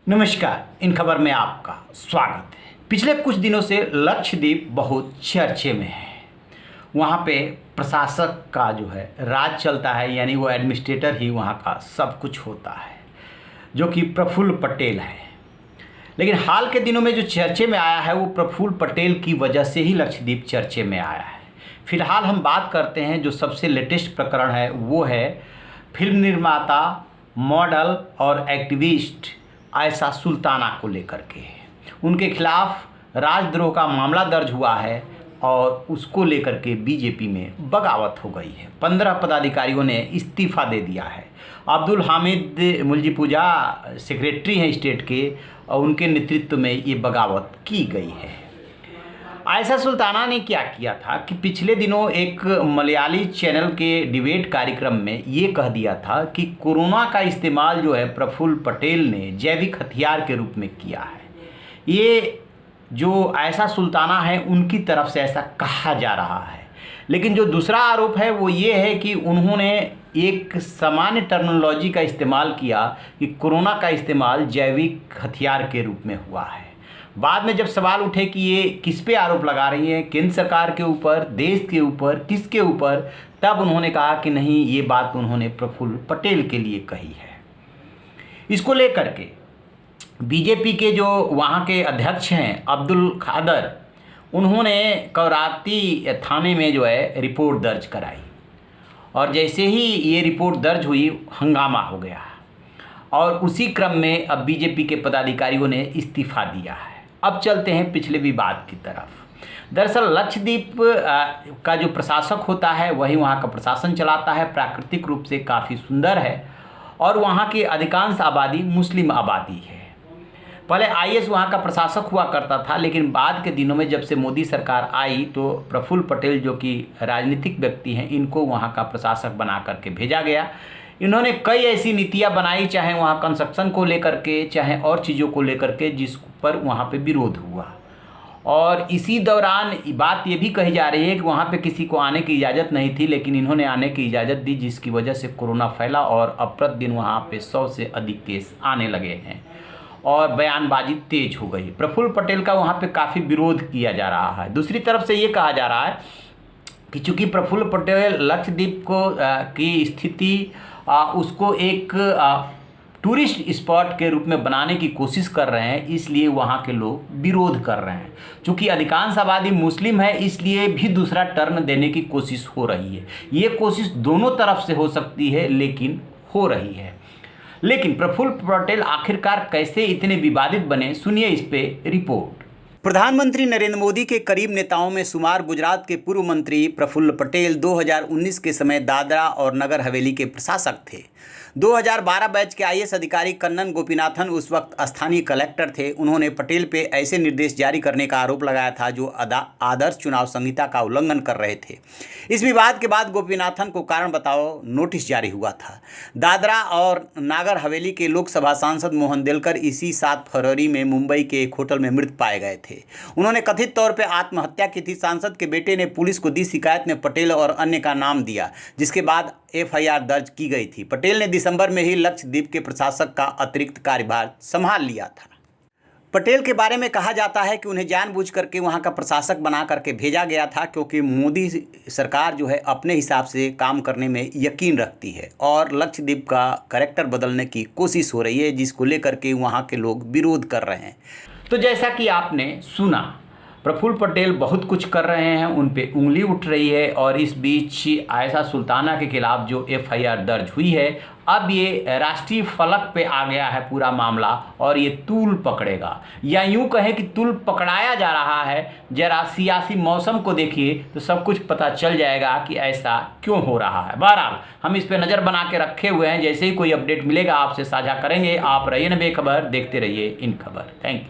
नमस्कार। इन खबर में आपका स्वागत है। पिछले कुछ दिनों से लक्षद्वीप बहुत चर्चे में है। वहाँ पे प्रशासक का जो है राज चलता है, यानी वो एडमिनिस्ट्रेटर ही वहाँ का सब कुछ होता है, जो कि प्रफुल्ल पटेल है। लेकिन हाल के दिनों में जो चर्चे में आया है वो प्रफुल्ल पटेल की वजह से ही लक्षद्वीप चर्चे में आया है। फिलहाल हम बात करते हैं जो सबसे लेटेस्ट प्रकरण है वो है फिल्म निर्माता, मॉडल और एक्टिविस्ट आयशा सुल्ताना को लेकर के। उनके खिलाफ राजद्रोह का मामला दर्ज हुआ है और उसको लेकर के बीजेपी में बगावत हो गई है। 15 पदाधिकारियों ने इस्तीफा दे दिया है। अब्दुल हामिद मुल्जीपुजा सेक्रेटरी हैं स्टेट के और उनके नेतृत्व में ये बगावत की गई है। आयशा सुल्ताना ने क्या किया था कि पिछले दिनों एक मलयाली चैनल के डिबेट कार्यक्रम में ये कह दिया था कि कोरोना का इस्तेमाल जो है प्रफुल्ल पटेल ने जैविक हथियार के रूप में किया है। ये जो आयशा सुल्ताना है उनकी तरफ से ऐसा कहा जा रहा है। लेकिन जो दूसरा आरोप है वो ये है कि उन्होंने एक सामान्य टर्मिनोलॉजी का इस्तेमाल किया कि कोरोना का इस्तेमाल जैविक हथियार के रूप में हुआ है। बाद में जब सवाल उठे कि ये किस पे आरोप लगा रही हैं, केंद्र सरकार के ऊपर, देश के ऊपर, किसके ऊपर, तब उन्होंने कहा कि नहीं, ये बात उन्होंने प्रफुल्ल पटेल के लिए कही है। इसको लेकर के बीजेपी के जो वहाँ के अध्यक्ष हैं अब्दुल खादर, उन्होंने कवराती थाने में जो है रिपोर्ट दर्ज कराई और जैसे ही ये रिपोर्ट दर्ज हुई हंगामा हो गया और उसी क्रम में अब बीजेपी के पदाधिकारियों ने इस्तीफा दिया है। अब चलते हैं पिछले विवाद की तरफ। दरअसल लक्षद्वीप का जो प्रशासक होता है वही वहाँ का प्रशासन चलाता है। प्राकृतिक रूप से काफ़ी सुंदर है और वहाँ की अधिकांश आबादी मुस्लिम आबादी है। पहले आईएएस वहाँ का प्रशासक हुआ करता था, लेकिन बाद के दिनों में जब से मोदी सरकार आई तो प्रफुल्ल पटेल जो कि राजनीतिक व्यक्ति हैं, इनको वहाँ का प्रशासक बना करके भेजा गया। इन्होंने कई ऐसी नीतियां बनाई, चाहे वहाँ कंस्ट्रक्शन को लेकर के, चाहे और चीज़ों को लेकर के, जिस पर वहाँ पे विरोध हुआ। और इसी दौरान बात ये भी कही जा रही है कि वहाँ पे किसी को आने की इजाज़त नहीं थी, लेकिन इन्होंने आने की इजाज़त दी, जिसकी वजह से कोरोना फैला और अब प्रतिदिन वहाँ पे 100 से अधिक केस आने लगे हैं और बयानबाजी तेज हो गई। प्रफुल्ल पटेल का वहाँ पे काफ़ी विरोध किया जा रहा है। दूसरी तरफ से ये कहा जा रहा है कि चूँकि प्रफुल्ल पटेल लक्षद्वीप को की स्थिति उसको एक टूरिस्ट स्पॉट के रूप में बनाने की कोशिश कर रहे हैं, इसलिए वहाँ के लोग विरोध कर रहे हैं। चूँकि अधिकांश आबादी मुस्लिम है, इसलिए भी दूसरा टर्न देने की कोशिश हो रही है। ये कोशिश दोनों तरफ से हो सकती है, लेकिन हो रही है। लेकिन प्रफुल्ल पटेल आखिरकार कैसे इतने विवादित बने, सुनिए इस पे रिपोर्ट। प्रधानमंत्री नरेंद्र मोदी के करीब नेताओं में शुमार गुजरात के पूर्व मंत्री प्रफुल्ल पटेल 2019 के समय दादरा और नगर हवेली के प्रशासक थे। 2012 बैच के आईएएस अधिकारी कन्नन गोपीनाथन उस वक्त स्थानीय कलेक्टर थे। उन्होंने पटेल पे ऐसे निर्देश जारी करने का आरोप लगाया था जो आदर्श चुनाव संहिता का उल्लंघन कर रहे थे। इस विवाद के बाद गोपीनाथन को कारण बताओ नोटिस जारी हुआ था। दादरा और नागर हवेली के लोकसभा सांसद मोहन देलकर इसी 7 फरवरी में मुंबई के एक होटल में मृत पाए गए थे। उन्होंने कथित तौर पर आत्महत्या की थी। सांसद के बेटे ने पुलिस को दी शिकायत में पटेल और अन्य का नाम दिया, जिसके बाद एफआईआर दर्ज की गई थी। पटेल ने दिसंबर में ही लक्षद्वीप के प्रशासक का अतिरिक्त कार्यभार संभाल लिया था। पटेल के बारे में कहा जाता है कि उन्हें जानबूझ करके वहां का प्रशासक बना करके भेजा गया था, क्योंकि मोदी सरकार जो है अपने हिसाब से काम करने में यकीन रखती है और लक्षद्वीप का कैरेक्टर बदलने की कोशिश हो रही है, जिसको लेकर के वहाँ के लोग विरोध कर रहे हैं। तो जैसा कि आपने सुना, प्रफुल्ल पटेल बहुत कुछ कर रहे हैं, उन पे उंगली उठ रही है और इस बीच आयशा सुल्ताना के खिलाफ जो एफआईआर दर्ज हुई है, अब ये राष्ट्रीय फलक पे आ गया है पूरा मामला और ये तूल पकड़ेगा, या यूं कहें कि तूल पकड़ाया जा रहा है। जरा सियासी मौसम को देखिए तो सब कुछ पता चल जाएगा कि ऐसा क्यों हो रहा है। बहरहाल हम इस पर नज़र बना के रखे हुए हैं, जैसे ही कोई अपडेट मिलेगा आपसे साझा करेंगे। आप रहिए न बेखबर, देखते रहिए इन खबर। Thank you.